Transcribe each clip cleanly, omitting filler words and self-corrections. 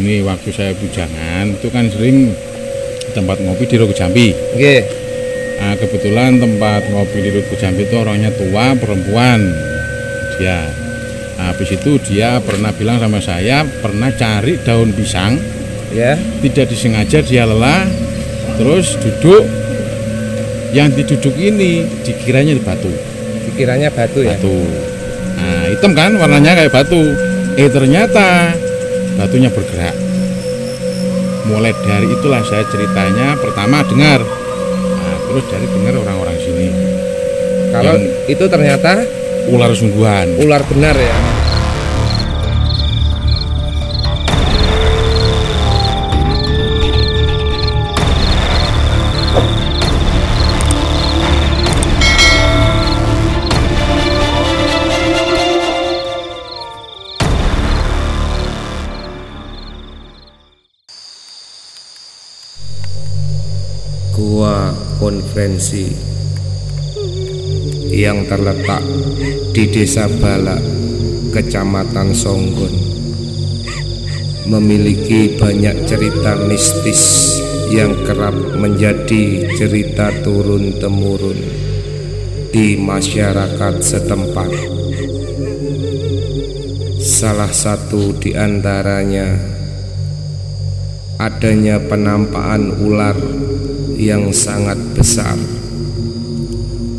Ini waktu saya bujangan itu kan sering tempat ngopi di Rogo Jambi. Nggih. Nah, kebetulan tempat ngopi di Rogo Jambi itu orangnya tua, perempuan. Dia. Nah, habis itu dia pernah bilang sama saya pernah cari daun pisang. Ya. Tidak disengaja dia lelah, terus duduk. Yang diduduk ini dikiranya batu. Dikiranya batu ya. Batu. Nah, hitam kan warnanya kayak batu. Ternyata batunya bergerak. Mulai dari itulah saya ceritanya pertama dengar. Nah, terus dari dengar orang-orang sini. Kalau itu ternyata ular sungguhan. Ular benar ya. Gua Konferensi yang terletak di Desa Balak, Kecamatan Songgon, memiliki banyak cerita mistis yang kerap menjadi cerita turun-temurun di masyarakat setempat. Salah satu di antaranya adanya penampakan ular yang sangat besar,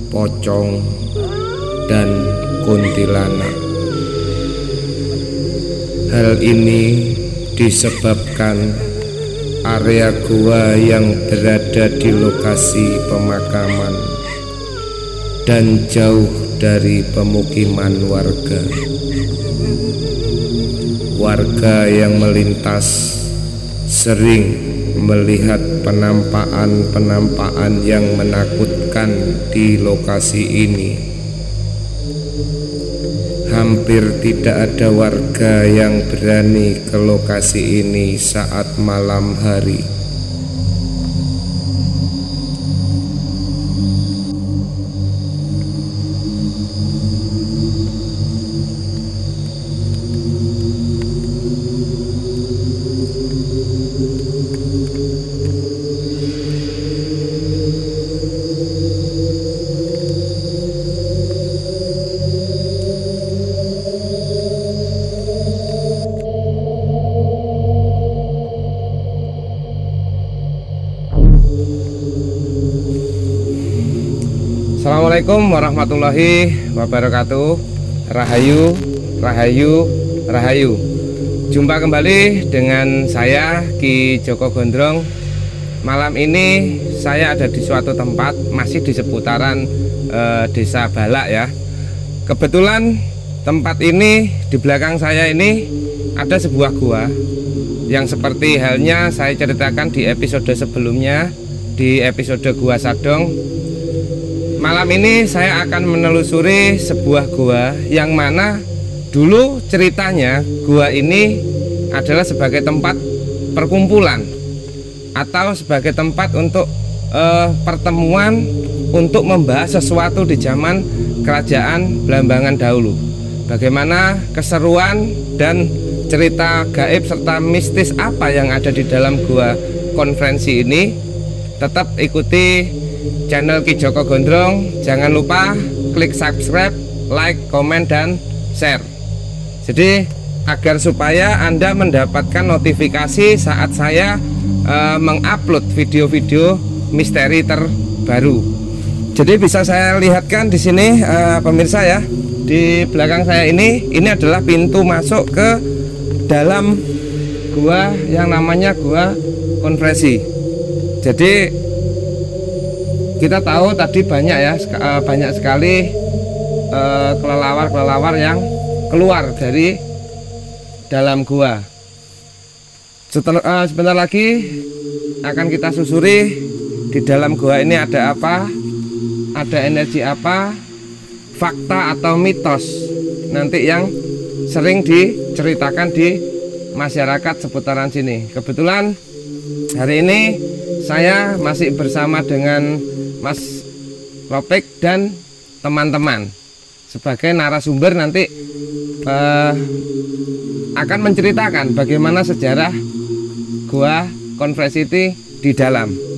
pocong, dan kuntilanak. Hal ini disebabkan area gua yang berada di lokasi pemakaman dan jauh dari pemukiman warga. Warga yang melintas sering melihat penampakan yang menakutkan di lokasi ini. Hampir tidak ada warga yang berani ke lokasi ini saat malam hari. Assalamualaikum warahmatullahi wabarakatuh. Rahayu, rahayu, rahayu. Jumpa kembali dengan saya Ki Joko Gondrong. Malam ini saya ada di suatu tempat masih di seputaran Desa Balak ya. Kebetulan tempat ini di belakang saya ini ada sebuah gua yang seperti halnya saya ceritakan di episode sebelumnya, di episode Gua Sadong. Malam ini saya akan menelusuri sebuah gua yang mana dulu ceritanya gua ini adalah sebagai tempat perkumpulan atau sebagai tempat untuk pertemuan untuk membahas sesuatu di zaman kerajaan Blambangan dahulu. Bagaimana keseruan dan cerita gaib serta mistis apa yang ada di dalam gua konferensi ini. Tetap ikuti channel Ki Joko Gondrong. Jangan lupa klik subscribe, like, komen, dan share. Jadi agar supaya Anda mendapatkan notifikasi saat saya mengupload video-video misteri terbaru. Jadi bisa saya lihatkan di sini pemirsa ya. Di belakang saya ini adalah pintu masuk ke dalam gua yang namanya gua konferensi. Jadi kita tahu tadi banyak ya, banyak sekali kelelawar yang keluar dari dalam gua. Sebentar lagi akan kita susuri di dalam gua ini ada apa, ada energi apa, fakta atau mitos nanti yang sering diceritakan di masyarakat seputaran sini. Kebetulan hari ini saya masih bersama dengan Mas Ropik dan teman-teman sebagai narasumber nanti akan menceritakan bagaimana sejarah Gua Conference City di dalam.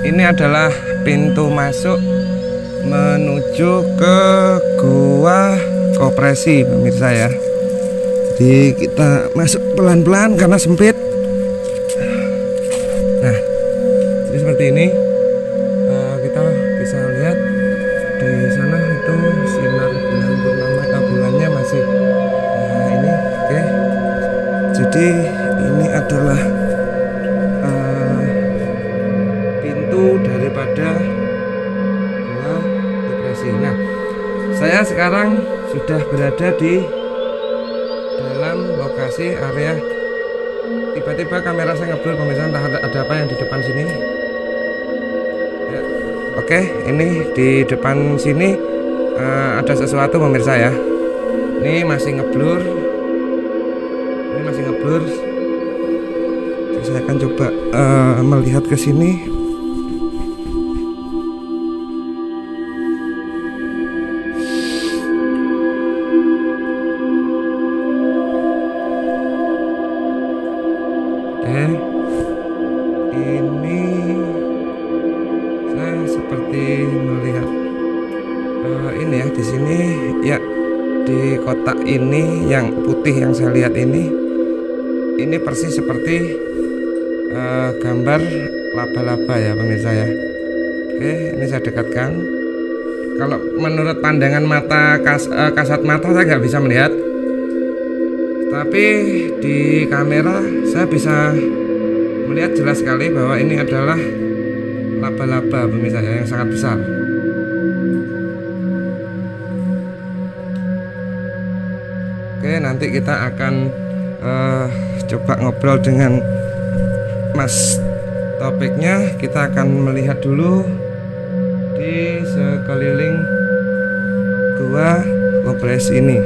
Ini adalah pintu masuk menuju ke Gua Kopresi, pemirsa ya. Jadi kita masuk pelan-pelan karena sempit. Nah, jadi seperti ini. Kita bisa lihat di sana itu sinar bulan purnama, bulannya masih. Nah ini, oke. Jadi ini adalah daripada Gua Kopresi. Nah, saya sekarang sudah berada di dalam lokasi area. Tiba-tiba kamera saya ngeblur, pemirsa, entah ada apa yang di depan sini ya. Oke, ini di depan sini ada sesuatu, pemirsa ya. Ini masih ngeblur. Jadi saya akan coba melihat ke sini. Ini saya seperti melihat ini ya, di sini ya, di kotak ini yang putih yang saya lihat ini persis seperti gambar laba-laba ya, pemirsa ya. Oke, ini saya dekatkan. Kalau menurut pandangan mata kasat mata saya nggak bisa melihat, tapi di kamera saya bisa melihat jelas sekali bahwa ini adalah laba-laba, pemirsa ya, yang sangat besar. Oke, nanti kita akan coba ngobrol dengan Mas topiknya. Kita akan melihat dulu di sekeliling Gua Kopresi ini.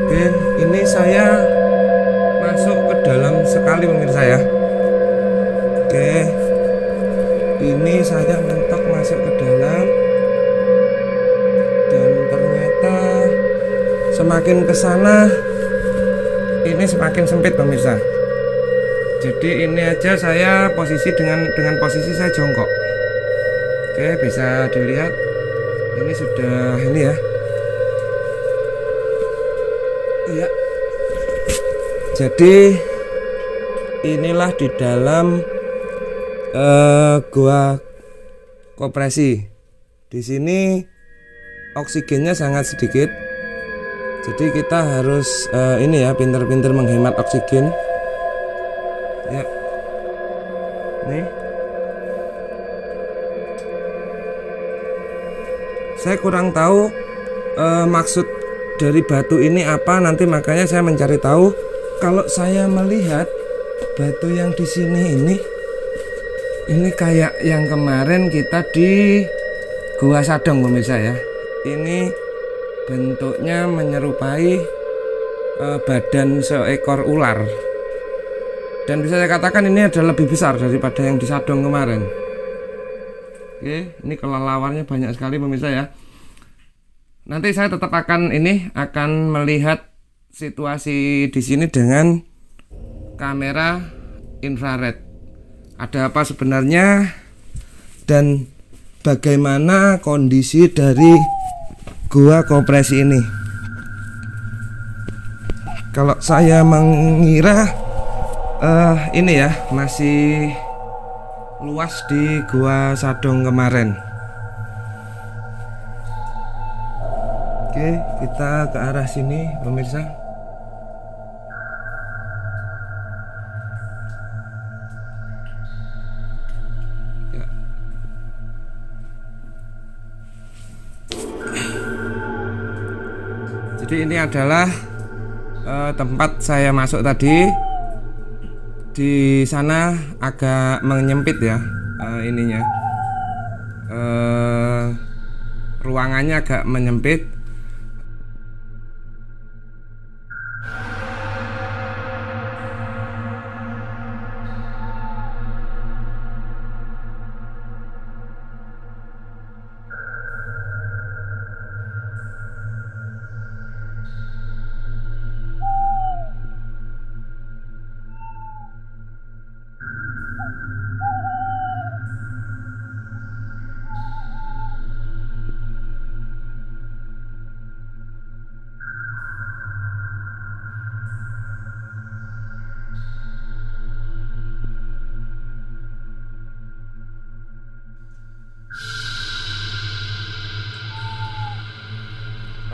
Oke, ini saya masuk ke dalam sekali, pemirsa ya. Oke, ini saya mentok masuk ke dalam, dan ternyata semakin ke sana ini semakin sempit, pemirsa. Jadi ini aja saya posisi dengan posisi saya jongkok. Oke, bisa dilihat ini sudah ini ya. Iya. Jadi inilah di dalam Gua Kopresi. Di sini oksigennya sangat sedikit. Jadi kita harus ini ya, pinter-pinter menghemat oksigen. Ya. Nih. Saya kurang tahu maksud dari batu ini apa, nanti makanya saya mencari tahu. Kalau saya melihat batu yang di sini ini kayak yang kemarin kita di Gua Sadong, pemirsa ya. Ini bentuknya menyerupai badan seekor ular, dan bisa saya katakan ini adalah lebih besar daripada yang di Sadong kemarin. Oke, ini kelelawarnya banyak sekali, pemirsa ya. Nanti saya tetap akan melihat situasi di sini dengan kamera infrared. Ada apa sebenarnya dan bagaimana kondisi dari Gua Kopresi ini. Kalau saya mengira ini ya, masih luas di Gua Sadong kemarin. Oke, kita ke arah sini pemirsa. Ya. Jadi ini adalah tempat saya masuk tadi. Di sana agak menyempit ya, ininya ruangannya agak menyempit.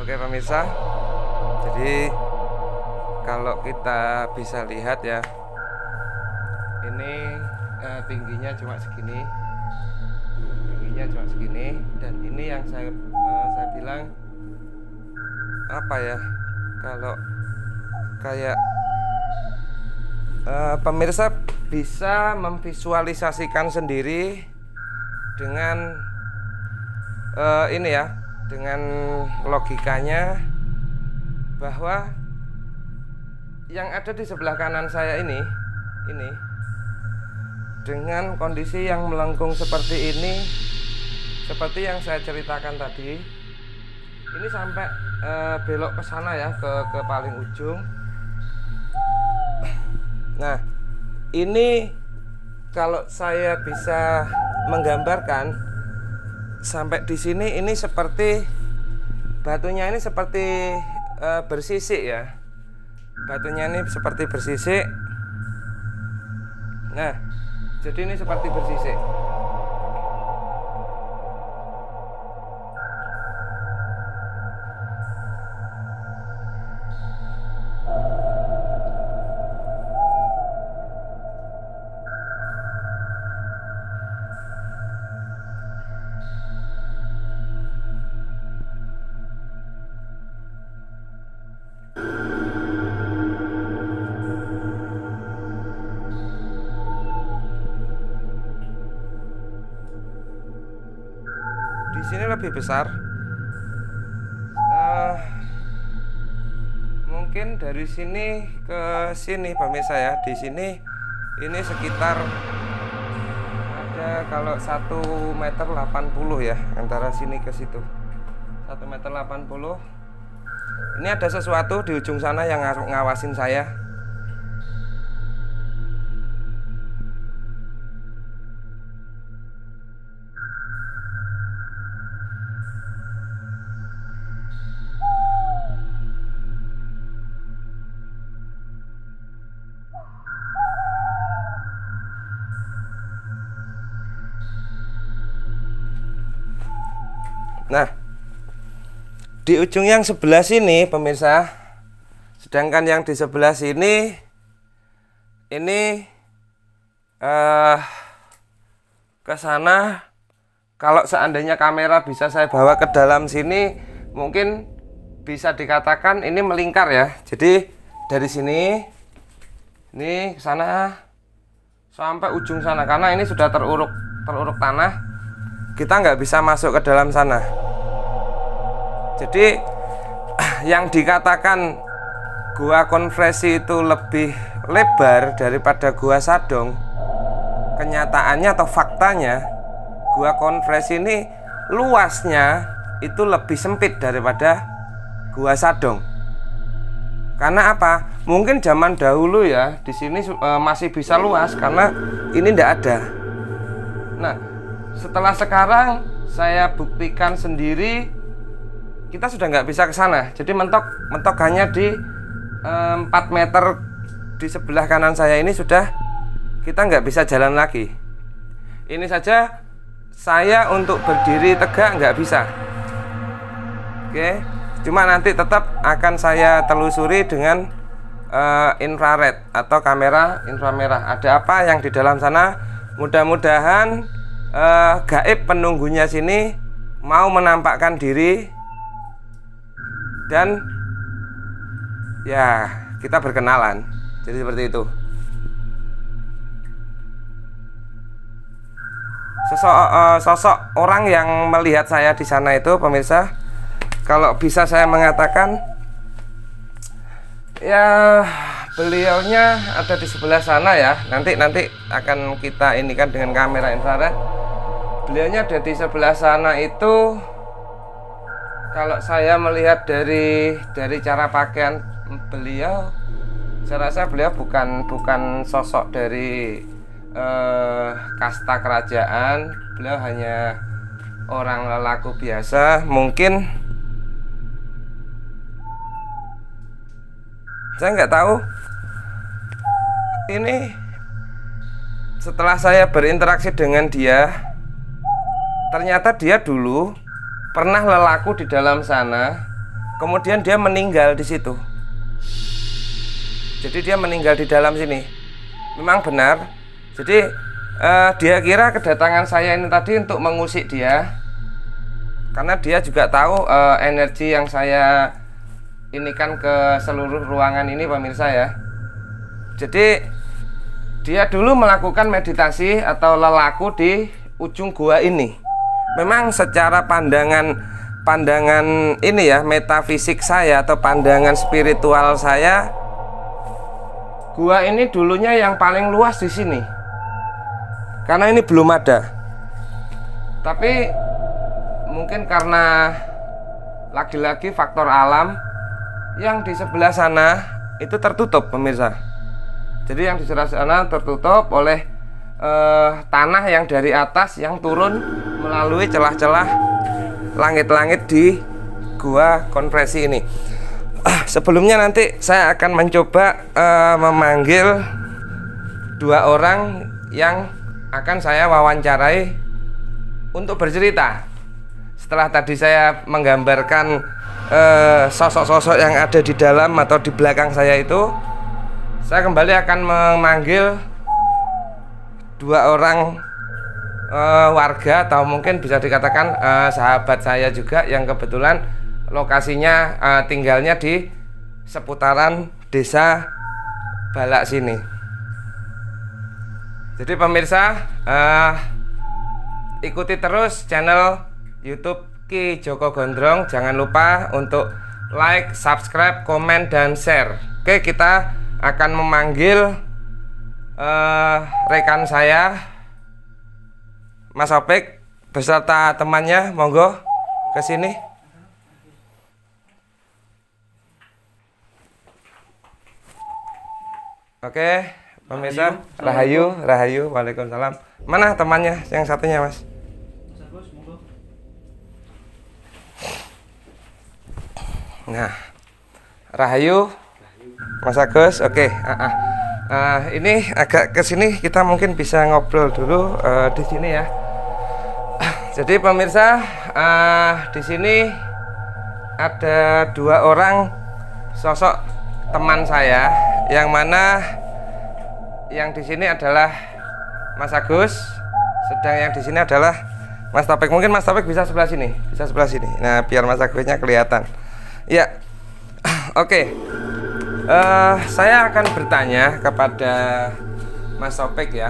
Oke pemirsa, jadi kalau kita bisa lihat ya, ini tingginya cuma segini, dan ini yang saya bilang apa ya, kalau kayak pemirsa bisa memvisualisasikan sendiri dengan ini ya, dengan logikanya bahwa yang ada di sebelah kanan saya ini dengan kondisi yang melengkung seperti ini, seperti yang saya ceritakan tadi, ini sampai belok ke sana ya, ke paling ujung. Nah, ini kalau saya bisa menggambarkan sampai di sini, ini seperti batunya ini seperti bersisik ya. Batunya ini seperti bersisik. Nah, jadi ini seperti bersisik. Di sini lebih besar. Mungkin dari sini ke sini pemirsa ya. Di sini ini sekitar ada, kalau 1,80 meter ya, antara sini ke situ 1,80 meter. Ini ada sesuatu di ujung sana yang ngawasin saya. Nah, di ujung yang sebelah sini pemirsa, sedangkan yang di sebelah sini ini ke sana, kalau seandainya kamera bisa saya bawa ke dalam sini, mungkin bisa dikatakan ini melingkar ya. Jadi dari sini ini ke sana sampai ujung sana, karena ini sudah teruruk tanah, kita nggak bisa masuk ke dalam sana. Jadi yang dikatakan Gua Konfresi itu lebih lebar daripada Gua Sadong, kenyataannya atau faktanya Gua Konfresi ini luasnya itu lebih sempit daripada Gua Sadong. Karena apa? Mungkin zaman dahulu ya di sini masih bisa luas karena ini tidak ada. Nah, setelah sekarang saya buktikan sendiri, kita sudah nggak bisa ke sana. Jadi mentok hanya di 4 meter di sebelah kanan saya ini sudah kita nggak bisa jalan lagi. Ini saja saya untuk berdiri tegak nggak bisa. Oke, cuma nanti tetap akan saya telusuri dengan infrared atau kamera inframerah. Ada apa yang di dalam sana? Mudah-mudahan gaib penunggunya sini mau menampakkan diri dan ya kita berkenalan. Jadi seperti itu. Sosok orang yang melihat saya di sana itu, pemirsa, kalau bisa saya mengatakan, ya beliaunya ada di sebelah sana ya. Nanti akan kita ini kan dengan kamera infrared. Beliaunya ada di sebelah sana itu. Kalau saya melihat dari cara pakaian beliau, saya rasa beliau bukan sosok dari kasta kerajaan. Beliau hanya orang lelaku biasa. Mungkin saya nggak tahu. Ini setelah saya berinteraksi dengan dia, ternyata dia dulu pernah lelaku di dalam sana, kemudian dia meninggal di situ. Jadi dia meninggal di dalam sini. Memang benar. Jadi dia kira kedatangan saya ini tadi untuk mengusik dia, karena dia juga tahu energi yang saya ini kan ke seluruh ruangan ini, pemirsa ya. Jadi dia dulu melakukan meditasi atau lelaku di ujung gua ini. Memang secara pandangan ini ya, metafisik saya atau pandangan spiritual saya, gua ini dulunya yang paling luas di sini. Karena ini belum ada. Tapi mungkin karena lagi-lagi faktor alam, yang di sebelah sana itu tertutup, pemirsa. Jadi yang di sebelah sana tertutup oleh tanah yang dari atas yang turun melalui celah-celah langit-langit di gua konferensi ini. Sebelumnya nanti saya akan mencoba memanggil dua orang yang akan saya wawancarai untuk bercerita. Setelah tadi saya menggambarkan sosok-sosok yang ada di dalam atau di belakang saya itu, saya kembali akan memanggil dua orang warga atau mungkin bisa dikatakan sahabat saya juga yang kebetulan lokasinya tinggalnya di seputaran desa Balak sini. Jadi pemirsa, ikuti terus channel YouTube Ki Joko Gondrong. Jangan lupa untuk like, subscribe, komen, dan share. Oke, kita akan memanggil rekan saya, Mas Opik, beserta temannya. Monggo ke sini. Oke, pemirsa, Rahayu, Waalaikumsalam. Mana temannya yang satunya, Mas? Nah, Rahayu, Mas Agus, oke. Ini agak ke sini, kita mungkin bisa ngobrol dulu di sini ya. Jadi pemirsa, di sini ada dua orang sosok teman saya, yang mana yang di sini adalah Mas Agus, sedang yang di sini adalah Mas Topik. Mungkin Mas Topik bisa sebelah sini, Nah, biar Mas Agusnya kelihatan. Ya, oke. Saya akan bertanya kepada Mas Topik ya.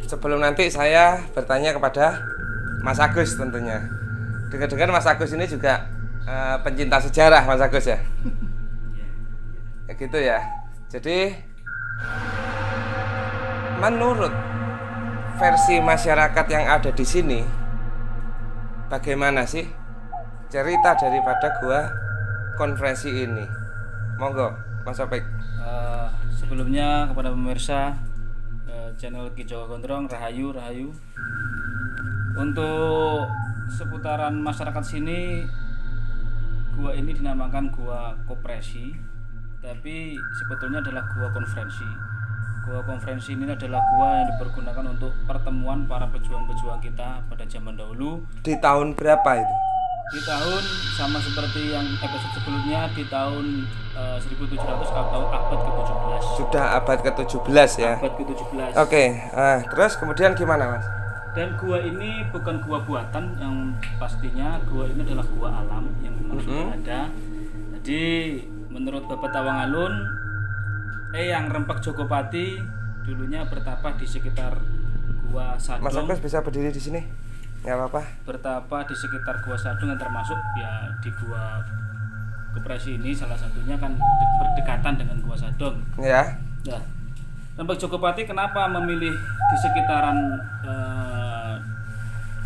Sebelum nanti saya bertanya kepada Mas Agus tentunya. Dengar-dengar Mas Agus ini juga pencinta sejarah, Mas Agus ya. Ya gitu ya. Jadi menurut versi masyarakat yang ada di sini, bagaimana sih cerita daripada gua konferensi ini? Monggo, Mas Opik. Sebelumnya kepada pemirsa channel Ki Joko Gondrong, Rahayu. Untuk seputaran masyarakat sini, gua ini dinamakan gua kopresi, tapi sebetulnya adalah gua konferensi. Gua konferensi ini adalah gua yang dipergunakan untuk pertemuan para pejuang-pejuang kita pada zaman dahulu. Di tahun berapa itu? Di tahun sama seperti yang episode sebelumnya, di tahun 1700 atau abad ke-17. Sudah abad ke-17 ya. Abad ke-17. Oke, terus kemudian gimana Mas? Dan gua ini bukan gua buatan, yang pastinya gua ini adalah gua alam yang memang sudah ada. Jadi menurut Bapak Tawang Alun, yang Rempek Jogopati dulunya bertapa di sekitar Gua Sadong. Mas Agus bisa berdiri di sini? Nggak apa-apa. Bertapa di sekitar Gua Sadong yang termasuk ya di Gua Kepresi ini salah satunya kan berdekatan dengan Gua Sadong. Ya. Nah, Rempek Jogopati kenapa memilih di sekitaran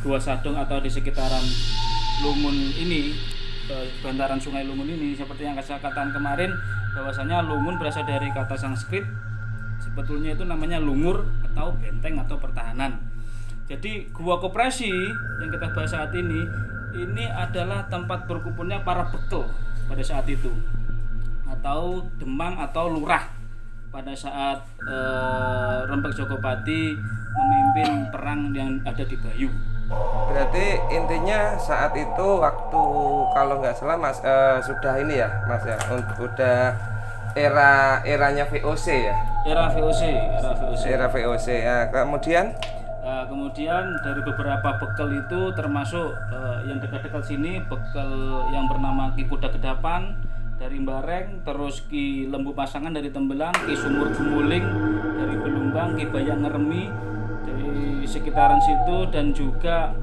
Gua Sadong atau di sekitaran Lungun ini, bantaran Sungai Lungun ini? Seperti yang saya katakan kemarin, bahwasanya Lungun berasal dari kata Sanskrit, sebetulnya itu namanya lungur atau benteng atau pertahanan. Jadi Gua Kopresi yang kita bahas saat ini adalah tempat berkumpulnya para bekel pada saat itu, atau demang atau lurah pada saat Rempek Jogopati memimpin perang yang ada di Bayu. Berarti intinya saat itu waktu kalau nggak salah Mas sudah ini ya Mas ya, udah eranya VOC ya. Era VOC. Era VOC ya. Kemudian dari beberapa bekel itu termasuk yang dekat-dekat sini, bekel yang bernama Ki Kuda Gedapan dari Mbareng, terus Ki Lembu Pasangan dari Tembelang, Ki Sumur Gumuling dari Belumbang, Ki Bayang Ngeremi dari sekitaran situ, dan juga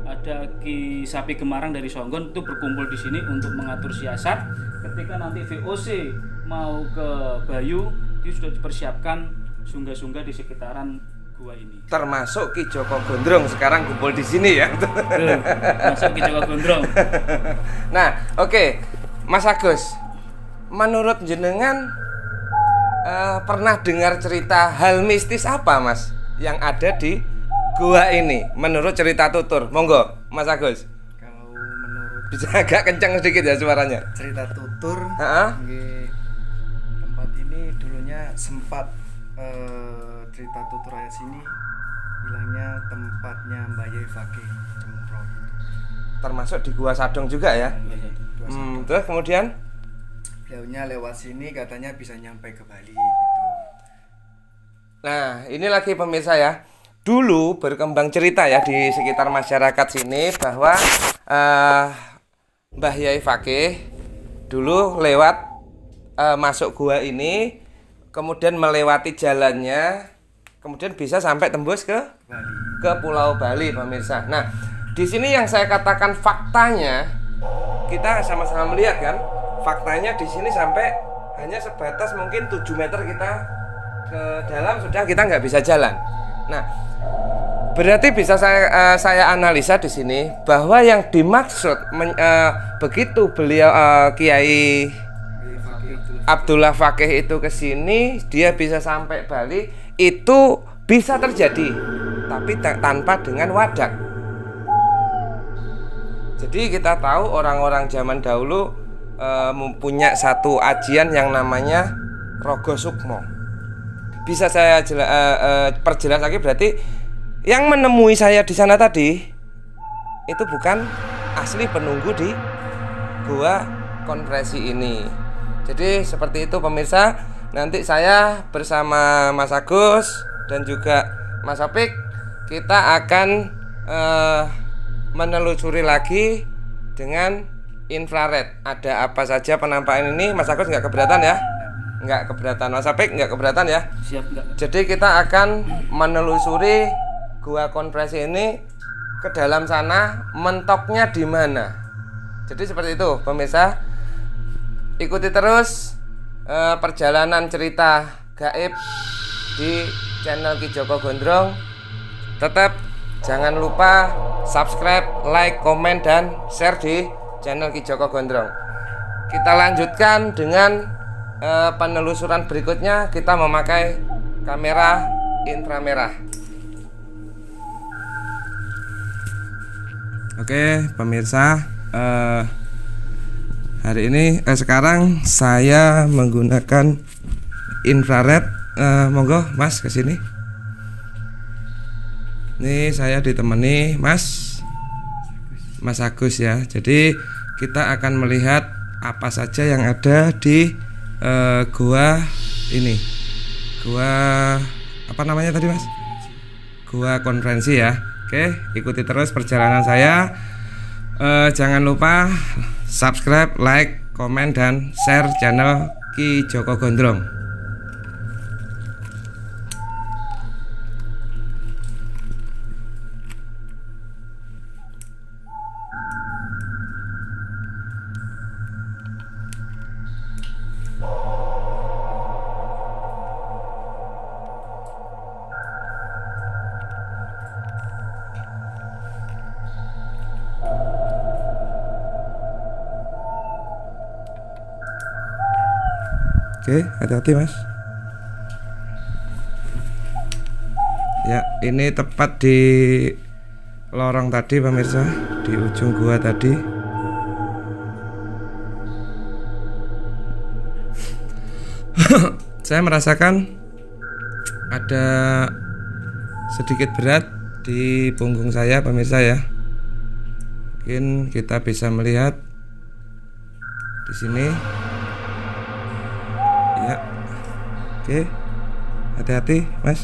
ada Ki Sapi Gemarang dari Songgon. Itu berkumpul di sini untuk mengatur siasat. Ketika nanti VOC mau ke Bayu, dia sudah dipersiapkan sungai-sungai di sekitaran gua ini. Termasuk Ki Joko Gondrong sekarang kumpul di sini ya. Termasuk Ki Joko Gondrong. Nah, oke. Mas Agus, menurut jenengan pernah dengar cerita hal mistis apa Mas yang ada di gua ini menurut cerita tutur? Monggo Mas Agus. Kalau menurut Bisa agak kencang sedikit ya suaranya. cerita tutur, Heeh. tempat ini dulunya sempat cerita tutur ayat sini bilangnya tempatnya Mbak Yai Fakih Cemplong. Termasuk di Gua Sadong juga ya. Terus kemudian Beliaunya lewat sini katanya bisa nyampe ke Bali gitu. nah, ini lagi pemirsa ya. Dulu berkembang cerita ya di sekitar masyarakat sini bahwa Mbah Yai Fakih dulu lewat masuk gua ini, kemudian melewati jalannya, kemudian bisa sampai tembus ke Bali. ke Pulau Bali pemirsa. Nah, di sini yang saya katakan faktanya, kita sama-sama melihat kan, faktanya di sini sampai hanya sebatas mungkin 7 meter kita ke dalam sudah kita nggak bisa jalan. Nah, berarti bisa saya analisa di sini bahwa yang dimaksud begitu beliau Kiai Abdullah Fakih itu ke sini, dia bisa sampai Bali, itu bisa terjadi, tapi tanpa dengan wadak. Jadi kita tahu orang-orang zaman dahulu mempunyai satu ajian yang namanya Rogo Sukmo. Bisa saya perjelas lagi, berarti yang menemui saya di sana tadi itu bukan asli penunggu di Gua Konferensi ini. Jadi seperti itu pemirsa. Nanti saya bersama Mas Agus dan juga Mas Opik, kita akan menelusuri lagi dengan infrared. Ada apa saja penampakan ini? Mas Agus nggak keberatan ya? Nggak keberatan. Mas Opik nggak keberatan ya? Siap enggak? Jadi kita akan menelusuri Gua Konferensi ini ke dalam sana, mentoknya di mana. Jadi seperti itu pemirsa. Ikuti terus perjalanan cerita gaib di channel Ki Joko Gondrong. Tetap jangan lupa subscribe, like, komen, dan share di channel Ki Joko Gondrong. Kita lanjutkan dengan penelusuran berikutnya. Kita memakai kamera inframerah. Oke pemirsa, hari ini sekarang saya menggunakan infrared Monggo Mas ke sini. Nih saya ditemani Mas Agus ya. Jadi kita akan melihat apa saja yang ada di gua ini. Gua apa namanya tadi Mas? Gua konferensi ya. Oke, ikuti terus perjalanan saya. Jangan lupa subscribe, like, komen, dan share channel Ki Joko Gondrong. Oke, hati-hati Mas. Ya, ini tepat di lorong tadi pemirsa, di ujung gua tadi. Saya merasakan ada sedikit berat di punggung saya pemirsa ya. Mungkin kita bisa melihat di sini. Ya, oke, hati-hati Mas.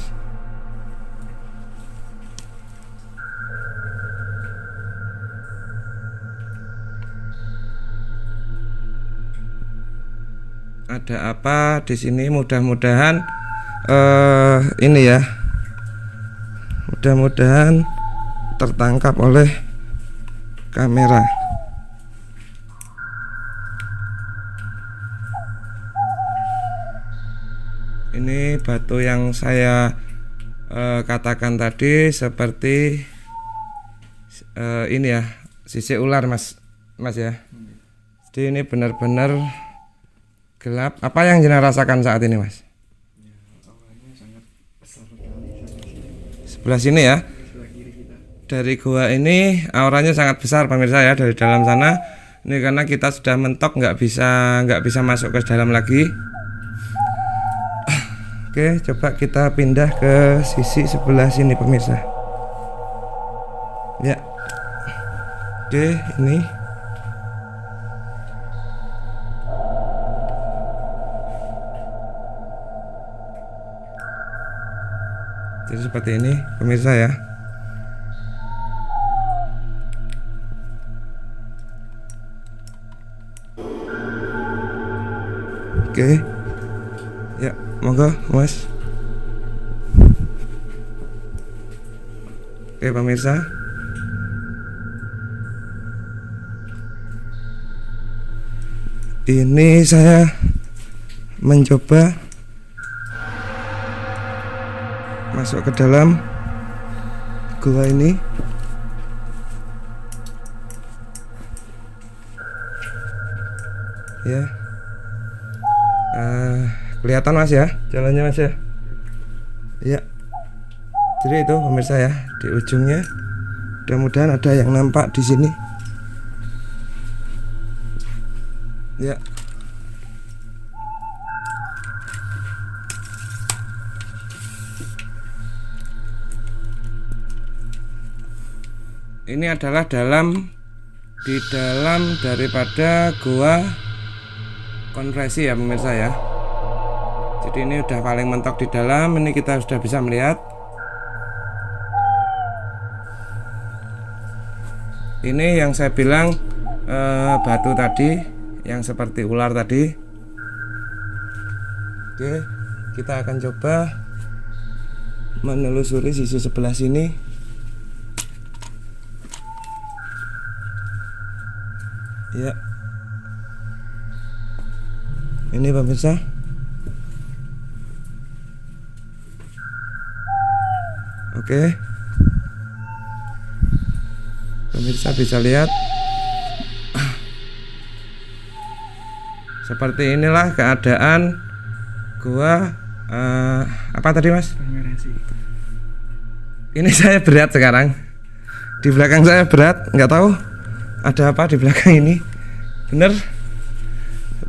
Ada apa di sini? Mudah-mudahan ini ya, mudah-mudahan tertangkap oleh kamera. Ini batu yang saya katakan tadi seperti ini ya, sisik ular Mas ya. Jadi ini benar-benar gelap. Apa yang jenengan rasakan saat ini Mas? Sebelah sini ya. Dari gua ini auranya sangat besar pemirsa ya, dari dalam sana. Ini karena kita sudah mentok, nggak bisa masuk ke dalam lagi. Oke, coba kita pindah ke sisi sebelah sini pemirsa. Ya. Oke, ini. Jadi seperti ini pemirsa ya. Oke. Ya, monggo Mas. Oke pemirsa, ini saya mencoba masuk ke dalam gua ini. Ya, kelihatan Mas ya, jalannya Mas ya. Ya, jadi itu pemirsa ya, di ujungnya. Mudah-mudahan ada yang nampak di sini. Ya. Ini adalah di dalam daripada gua konferensi ya pemirsa ya. Jadi ini udah paling mentok di dalam. Ini kita sudah bisa melihat. Ini yang saya bilang batu tadi, yang seperti ular tadi. Oke, kita akan coba menelusuri sisi sebelah sini. Ya, ini pemirsa. Oke, pemirsa bisa lihat seperti inilah keadaan gua. Apa tadi Mas? Ini saya berat sekarang. Di belakang saya berat, nggak tahu ada apa di belakang ini. Bener,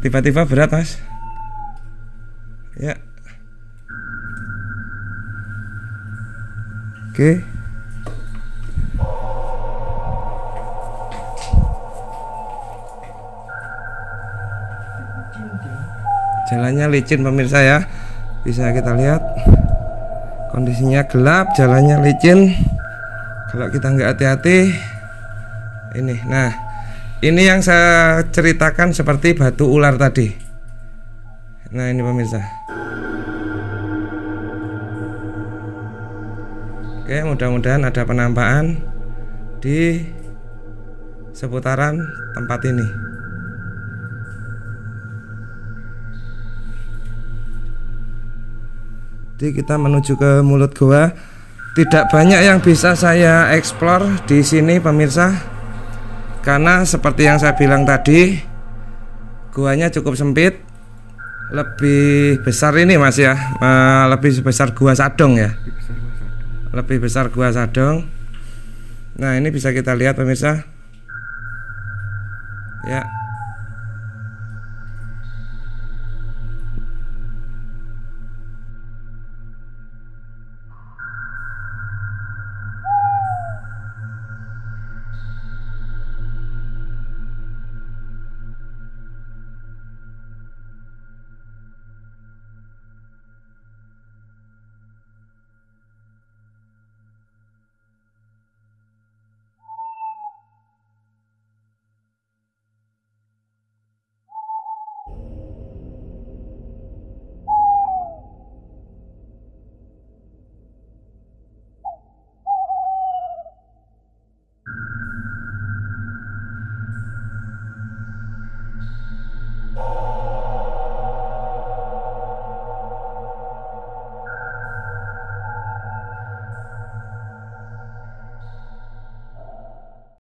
tiba-tiba berat Mas. Ya, Oke. Jalannya licin pemirsa ya, bisa kita lihat kondisinya gelap, jalannya licin. Kalau kita nggak hati-hati ini, nah ini yang saya ceritakan seperti batu ular tadi. Nah ini pemirsa. Oke, mudah-mudahan ada penampakan di seputaran tempat ini. Jadi kita menuju ke mulut goa. Tidak banyak yang bisa saya eksplor di sini pemirsa, karena seperti yang saya bilang tadi, goanya cukup sempit. Lebih besar ini mas ya, lebih besar gua Sadong ya. Lebih besar gua Sadong. Nah ini bisa kita lihat pemirsa. Ya.